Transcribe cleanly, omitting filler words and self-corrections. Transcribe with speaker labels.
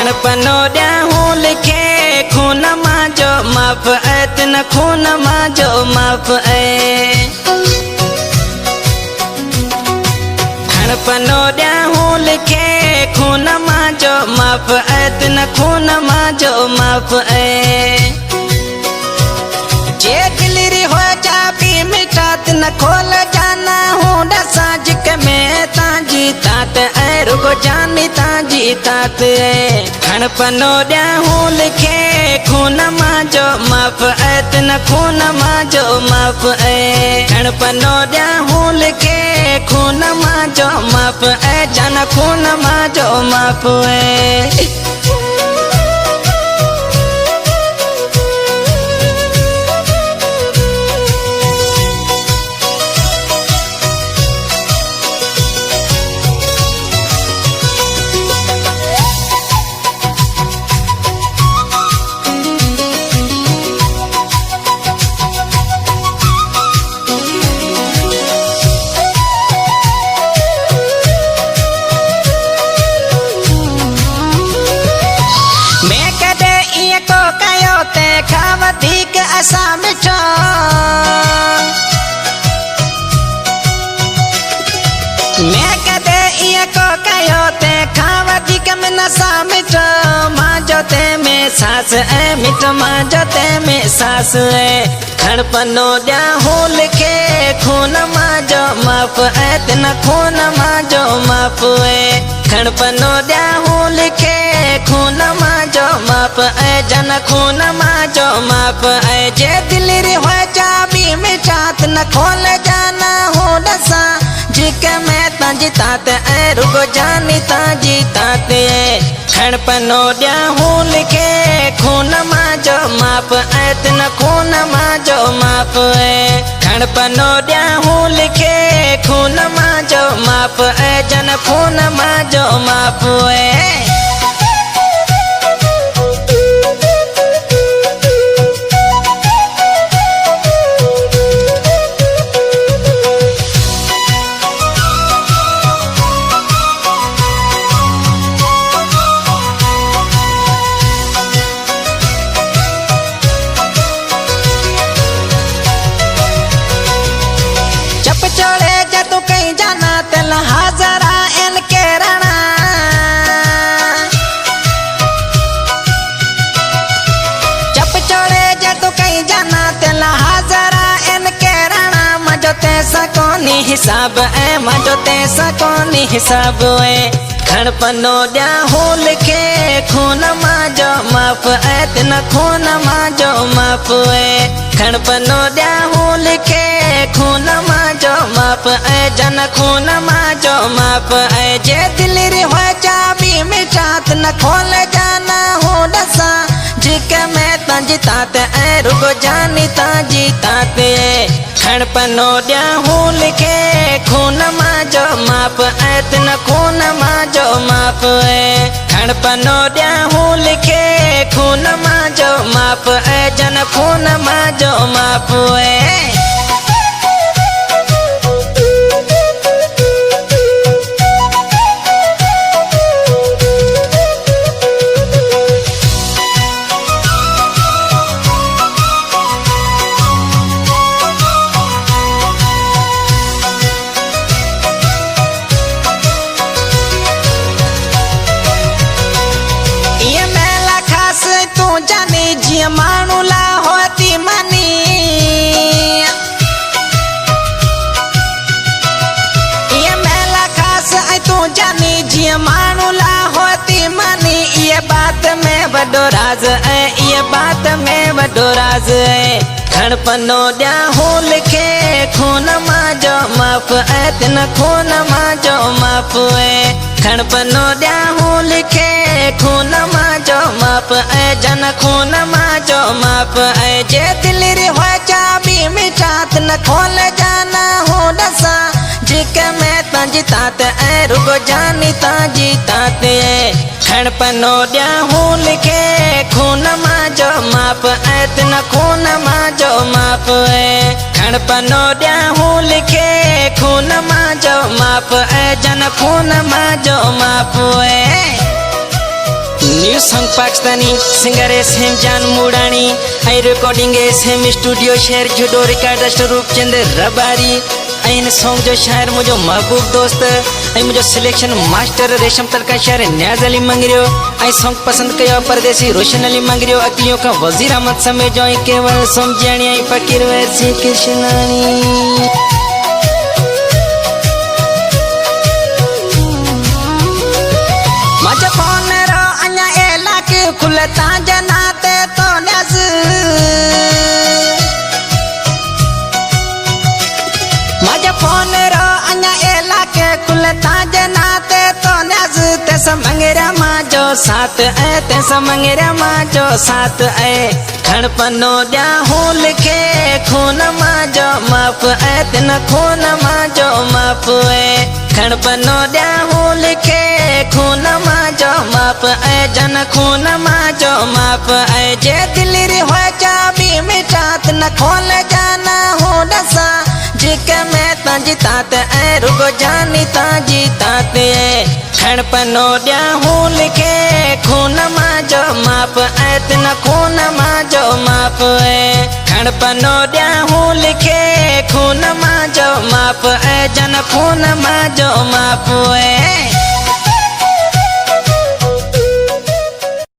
Speaker 1: खणपनो ॾियाहूं लिखे खून मांजो माफ़ तिन खून मांजो माफ़ खणपनो ॾियाहूं लिखे खून मांजो माफ़ तिन खून मांजो माफ़ जे दिलरी हो जा भी मिठा तिन खोल जाना हूँ डसा जिक में ताजी तात रुगो जानी ताजी तात खणपनो ॾियाहूं लिखे खून मांजो माफ़ तिन खून मांजो माफ़ खणपनो ॾियाहूं लिखे खून मांजो माफ़ जन खून मांजो माफ़ असा मिठो मैं कदे इए को कयो ते खावती कम नसा मिठो मांजो ते में सास मिठो मांजो ते में सास खणपनो ॾियाहूं लिखे खून मांजो माफ़ तिन खून मांजो माफ़ खणपनो ॾियाहूं लिखे खून मांजो माफ़ जन खून मांजो माफ़ जे दिलरी हो जा भी मिठा तिन खोल जाना हूँ डसा जिक में ताजी तात रुगो जानी ताजी तात खणपनो ॾियाहूं लिखे खून मांजो माफ़ तिन खून मांजो माफ़ खणपनो ॾियाहूं लिखे खून मांजो माफ़ जन खून मांजो माफ़ चोड़े जदू कहीं जाना तल हाजरा इनके रणा चप चोड़े जदू कहीं जाना तल हाजरा इनके रणा मजो ते सकोनी हिसाब मजो ते सकोनी हिसाब खणपनो ॾियाहूं लिखे खून मांजो माफ़ तिन खून मांजो माफ़ खणपनो ॾियाहूं लिखे खून मांजो माफ़ जन खून मांजो माफ़ जे दिलरी हो जा भी मिठा तिन खोल जाना हूँ डसा जिक में ताजी तात रुगो जानी ताजी तात खणपनो ॾियाहूं लिखे खून मांजो माफ़ तिन खून मांजो माफ़ खणपनो ॾियाहूं लिखे खून मांजो माफ़ जन खून मांजो माफ़ जानी जी मानू ला होती मनी ये मेला खास तू जानी जी मानू ला होती मनी ये बात में वडो राज ये बात में वडो राज खणपनो ॾियाहूं लिखे खून मांजो माफ़ तिन खून मांजो माफ़ खणपनो ॾियाहूं लिखे खून मांजो माफ़ जन खून मांजो माफ़ जे दिलरी हो जा भी मिठा तिन खोल जाना हूँ डसा जिक में ताजी तात रुगो जानी ताजी तात खणपनो ॾियाहूं लिखे खून मांजो माफ़ तिन खून मांजो माफ़ खणपनो ॾियाहूं लिखे खून मांजो माफ़ जन खून मांजो माफ़ new song Pakistani singer SM जान मुडानी आई रिकॉर्डिंग एसएम स्टूडियो शहर जुडो रिकॉर्ड रूपचंद रबारी आई सॉन्ग जो शायर मुझो महबूब दोस्त आई मुझो सिलेक्शन मास्टर रेशम तलका शायर न्याज अली मंगरियो आई सॉन्ग पसंद कयो परदेसी रोशन अली मंगरियो अकलियों का वजीर अहमद समय जो आई केवल समझानी आई फकीर वैसी कृष्णानी खुलता जनाते तो नस मजा फोन रो अन्या एला के खुलता जनाते तो नस ते समंगरा माजो साथ ए ते समंगरा माजो साथ ए खड़पनो द्या हूँ लिखे खून माजो माफ ए तेन खून माजो माफ ए खड़पनो द्या हूँ लिखे खून माजो माप ए जन खून माजो माप ए जे दिलरी हो चाबी मिटात न खोल जाना हो दसा जिक में तंजितात ए रुगो जानी तंजितात ए खड़पनो द्या हूँ लिखे खून माजो माप ए न खून माजो माप ए खड़पनो द्या हूँ लिखे खून माजो माप ए जन खून माजो माप ए